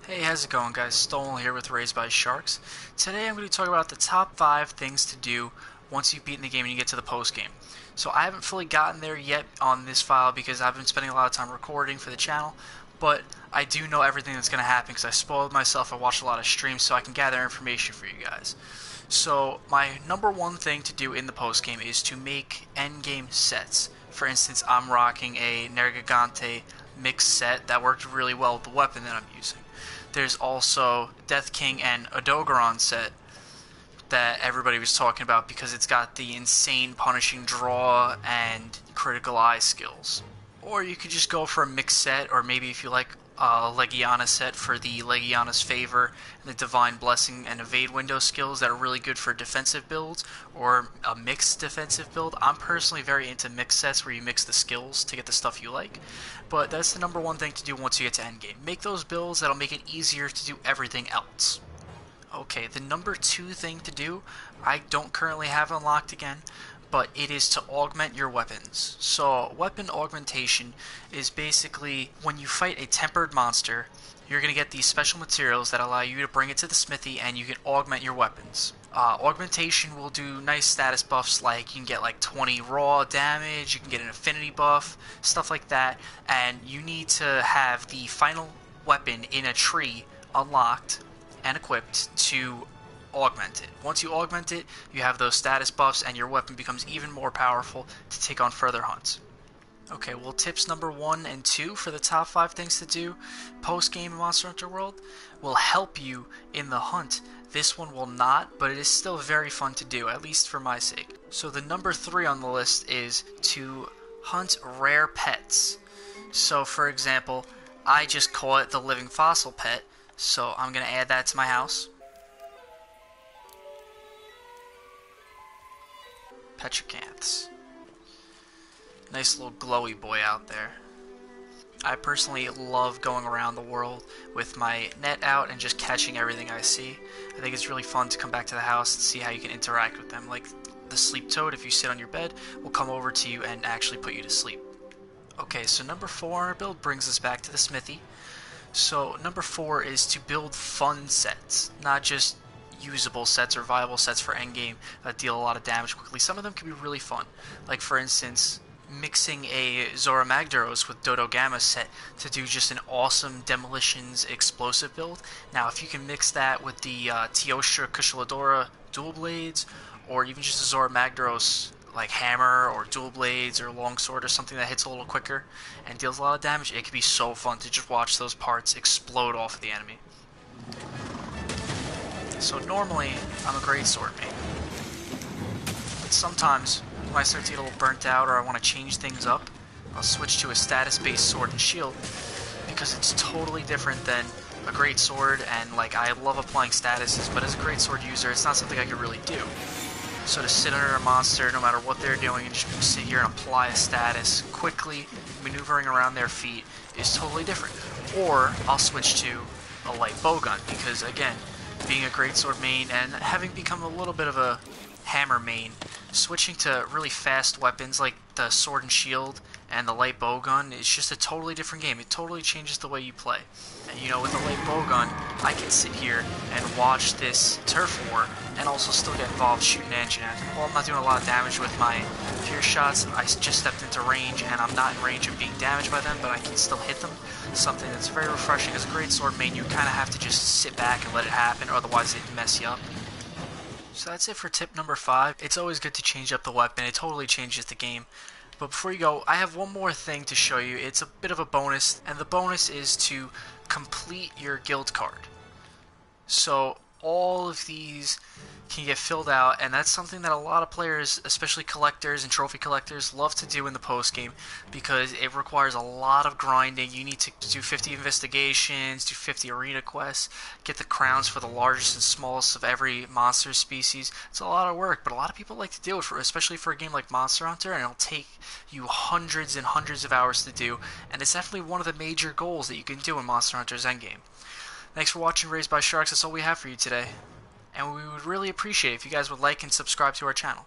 Hey, how's it going, guys? Stolen here with Raised by Sharks. Today I'm going to talk about the top 5 things to do once you've beaten the game and you get to the post game. So I haven't fully gotten there yet on this file because I've been spending a lot of time recording for the channel, but I do know everything that's going to happen because I spoiled myself. I watched a lot of streams so I can gather information for you guys. So my number one thing to do in the post game is to make endgame sets. For instance, I'm rocking a Nergigante mixed set that worked really well with the weapon that I'm using. There's also Death King and Odogaron set that everybody was talking about because it's got the insane punishing draw and critical eye skills. Or you could just go for a mixed set, or maybe if you like a Legiana set for the Legiana's Favor, and the Divine Blessing and Evade Window skills that are really good for defensive builds, or a mixed defensive build. I'm personally very into mixed sets where you mix the skills to get the stuff you like, but that's the number one thing to do once you get to endgame. Make those builds that'll make it easier to do everything else. Okay, the number two thing to do, I don't currently have unlocked again, but it is to augment your weapons. So weapon augmentation is basically when you fight a tempered monster, you're going to get these special materials that allow you to bring it to the smithy and you can augment your weapons. Augmentation will do nice status buffs like you can get like 20 raw damage, you can get an affinity buff, stuff like that, and you need to have the final weapon in a tree unlocked and equipped to augment it. Once you augment it, you have those status buffs and your weapon becomes even more powerful to take on further hunts. Okay, well, tips number 1 and 2 for the top 5 things to do post-game in Monster Hunter World will help you in the hunt. This one will not, but it is still very fun to do, at least for my sake. So the number 3 on the list is to hunt rare pets. So for example, I just caught the living fossil pet, so I'm going to add that to my house. Petrocanths. Nice little glowy boy out there. I personally love going around the world with my net out and just catching everything I see. I think it's really fun to come back to the house and see how you can interact with them. Like the sleep toad, if you sit on your bed, will come over to you and actually put you to sleep. Okay, so number 4 on our build brings us back to the smithy. So number 4 is to build fun sets, not just usable sets or viable sets for endgame that deal a lot of damage quickly. Some of them can be really fun, like for instance mixing a Zora Magdaros with Dodo Gamma set to do just an awesome demolitions explosive build. Now if you can mix that with the Teostra Kushaladora dual blades, or even just a Zora Magdaros like hammer or dual blades or longsword or something that hits a little quicker and deals a lot of damage, it can be so fun to just watch those parts explode off of the enemy. So normally, I'm a greatsword main. But sometimes, when I start to get a little burnt out or I want to change things up, I'll switch to a status-based sword and shield because it's totally different than a greatsword, and like I love applying statuses, but as a greatsword user, it's not something I can really do. So to sit under a monster, no matter what they're doing, and just sit here and apply a status quickly, maneuvering around their feet, is totally different. Or I'll switch to a light bowgun because, again, being a greatsword main and having become a little bit of a hammer main, switching to really fast weapons like the sword and shield and the light bowgun is just a totally different game. It totally changes the way you play. And you know, with the light bowgun, I can sit here and watch this turf war and also still get involved shooting engine at them. While I'm not doing a lot of damage with my pierce shots, I just stepped into range and I'm not in range of being damaged by them, but I can still hit them. Something that's very refreshing. As a greatsword main, you kind of have to just sit back and let it happen, or otherwise it'd mess you up. So that's it for tip number 5. It's always good to change up the weapon. It totally changes the game. But before you go, I have one more thing to show you. It's a bit of a bonus, and the bonus is to complete your guild card. So all of these can get filled out, and that's something that a lot of players, especially collectors and trophy collectors, love to do in the post game because it requires a lot of grinding. You need to do 50 investigations, do 50 arena quests, get the crowns for the largest and smallest of every monster species. It's a lot of work, but a lot of people like to do it, especially for a game like Monster Hunter, and it'll take you hundreds and hundreds of hours to do, and it's definitely one of the major goals that you can do in Monster Hunter's Endgame. Thanks for watching Raised by Sharks. That's all we have for you today. And we would really appreciate it if you guys would like and subscribe to our channel.